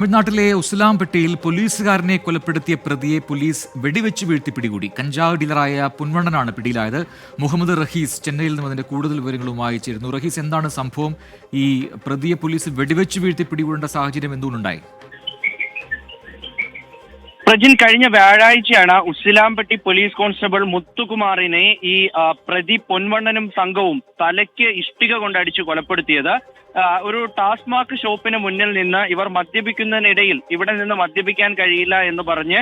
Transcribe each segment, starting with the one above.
തമിഴ്നാട്ടിലെ ഉസ്ലാംപേട്ടയിൽ പോലീസുകാരനെ കൊലപ്പെടുത്തിയ പ്രതിയെ പോലീസ് വെടിവെച്ച് വീഴ്ത്തി പിടികൂടി. കഞ്ചാവ് ഡീലറായ പൊൻവണ്ണനാണ് പിടിയിലായത്. മുഹമ്മദ് റഹീസ് ചെന്നൈയിൽ നിന്ന് അതിന്റെ കൂടുതൽ വിവരങ്ങളുമായി ചേരുന്നു. റഹീസ്, എന്താണ് സംഭവം? ഈ പ്രതിയെ പോലീസ് വെടിവെച്ച് വീഴ്ത്തി പിടികൂടേണ്ട സാഹചര്യം എന്തുകൊണ്ടുണ്ടായി? പ്രജിൻ, കഴിഞ്ഞ വ്യാഴാഴ്ചയാണ് ഉസിലാംപട്ടി പോലീസ് കോൺസ്റ്റബിൾ മുത്തുകുമാറിനെ ഈ പ്രതി പൊൻവണ്ണനും സംഘവും തലയ്ക്ക് ഇഷ്ടിക കൊണ്ടടിച്ച് കൊലപ്പെടുത്തിയത്. ഒരു ടാസ്മാർക്ക് ഷോപ്പിന് മുന്നിൽ നിന്ന് ഇവർ മദ്യപിക്കുന്നതിനിടയിൽ ഇവിടെ നിന്ന് മദ്യപിക്കാൻ കഴിയില്ല എന്ന് പറഞ്ഞ്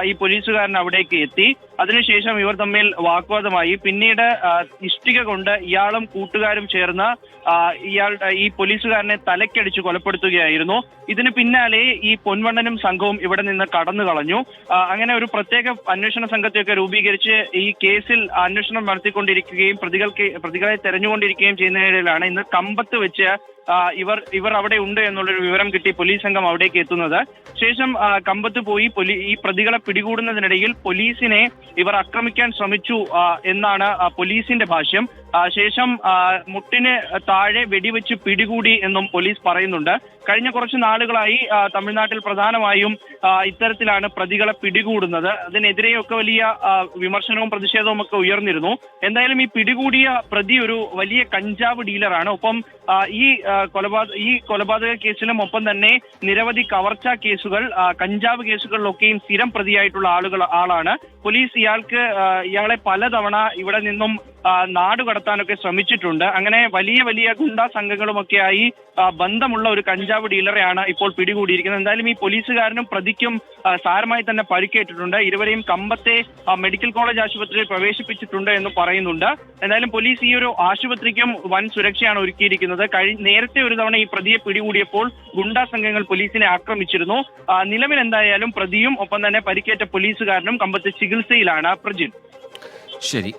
ഈ പോലീസുകാരൻ അവിടേക്ക് എത്തി. അതിനുശേഷം ഇവർ തമ്മിൽ വാഗ്വാദമായി. പിന്നീട് ഇഷ്ടിക കൊണ്ട് ഇയാളും കൂട്ടുകാരും ചേർന്ന് ഈ പോലീസുകാരനെ തലയ്ക്കടിച്ച് കൊലപ്പെടുത്തുകയായിരുന്നു. ഇതിന് പിന്നാലെ ഈ പൊൻവണ്ണനും സംഘവും ഇവിടെ നിന്ന് കടന്നു കളഞ്ഞു. അങ്ങനെ ഒരു പ്രത്യേക അന്വേഷണ സംഘത്തെയൊക്കെ രൂപീകരിച്ച് ഈ കേസിൽ അന്വേഷണം നടത്തിക്കൊണ്ടിരിക്കുകയും പ്രതികളെ തെരഞ്ഞുകൊണ്ടിരിക്കുകയും ചെയ്യുന്നതിനിടയിലാണ് ഇന്ന് കമ്പത്ത് വെച്ച് ഇവർ അവിടെ ഉണ്ട് എന്നുള്ളൊരു വിവരം കിട്ടി പോലീസ് സംഘം അവിടേക്ക് എത്തുന്നത്. ശേഷം കമ്പത്ത് പോയി ഈ പ്രതികളെ പിടികൂടുന്നതിനിടയിൽ പോലീസിനെ ഇവർ ആക്രമിക്കാൻ ശ്രമിച്ചു എന്നാണ് പോലീസിന്റെ ഭാഷ്യം. ശേഷം മുട്ടിന് താഴെ വെടിവെച്ച് പിടികൂടി എന്നും പോലീസ് പറയുന്നുണ്ട്. കഴിഞ്ഞ കുറച്ച് നാളുകളായി തമിഴ്നാട്ടിൽ പ്രധാനമായും ഇത്തരത്തിലാണ് പ്രതികളെ പിടികൂടുന്നത്. അതിനെതിരെയൊക്കെ വലിയ വിമർശനവും പ്രതിഷേധവും ഒക്കെ ഉയർന്നിരുന്നു. എന്തായാലും ഈ പിടികൂടിയ പ്രതി ഒരു വലിയ കഞ്ചാവ് ഡീലറാണ്. ഒപ്പം ഈ കൊലപാതക കേസിലും ഒപ്പം തന്നെ നിരവധി കവർച്ചാ കേസുകൾ, കഞ്ചാവ് കേസുകളിലൊക്കെയും സ്ഥിരം പ്രതിയായിട്ടുള്ള ആളാണ്. പോലീസ് ഇയാളെ പലതവണ ഇവിടെ നിന്നും നാട് കടത്താനൊക്കെ ശ്രമിച്ചിട്ടുണ്ട്. അങ്ങനെ വലിയ വലിയ ഗുണ്ടാ സംഘങ്ങളുമൊക്കെയായി ബന്ധമുള്ള ഒരു കഞ്ചാവ് ഡീലറെയാണ് ഇപ്പോൾ പിടികൂടിയിരിക്കുന്നത്. എന്തായാലും ഈ പോലീസുകാരനും പ്രതിക്കും സാരമായി തന്നെ പരിക്കേറ്റിട്ടുണ്ട്. ഇരുവരെയും കമ്പത്തെ മെഡിക്കൽ കോളേജ് ആശുപത്രിയിൽ പ്രവേശിപ്പിച്ചിട്ടുണ്ട് എന്ന് പറയുന്നുണ്ട്. എന്തായാലും പോലീസ് ഈ ഒരു ആശുപത്രിക്കും വൻ സുരക്ഷയാണ് ഒരുക്കിയിരിക്കുന്നത്. നേരത്തെ ഒരു തവണ ഈ പ്രതിയെ പിടികൂടിയപ്പോൾ ഗുണ്ടാ സംഘങ്ങൾ പോലീസിനെ ആക്രമിച്ചിരുന്നു. നിലവിൽ എന്തായാലും പ്രതിയും ഒപ്പം തന്നെ പരിക്കേറ്റ പോലീസുകാരനും കമ്പത്തെ ചികിത്സയിലാണ്. പ്രജിൻ. ശരി,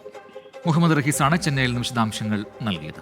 മുഹമ്മദ് റഹീസാണ് ചെന്നൈയിൽ നിന്ന് വിശദാംശങ്ങൾ നൽകിയത്.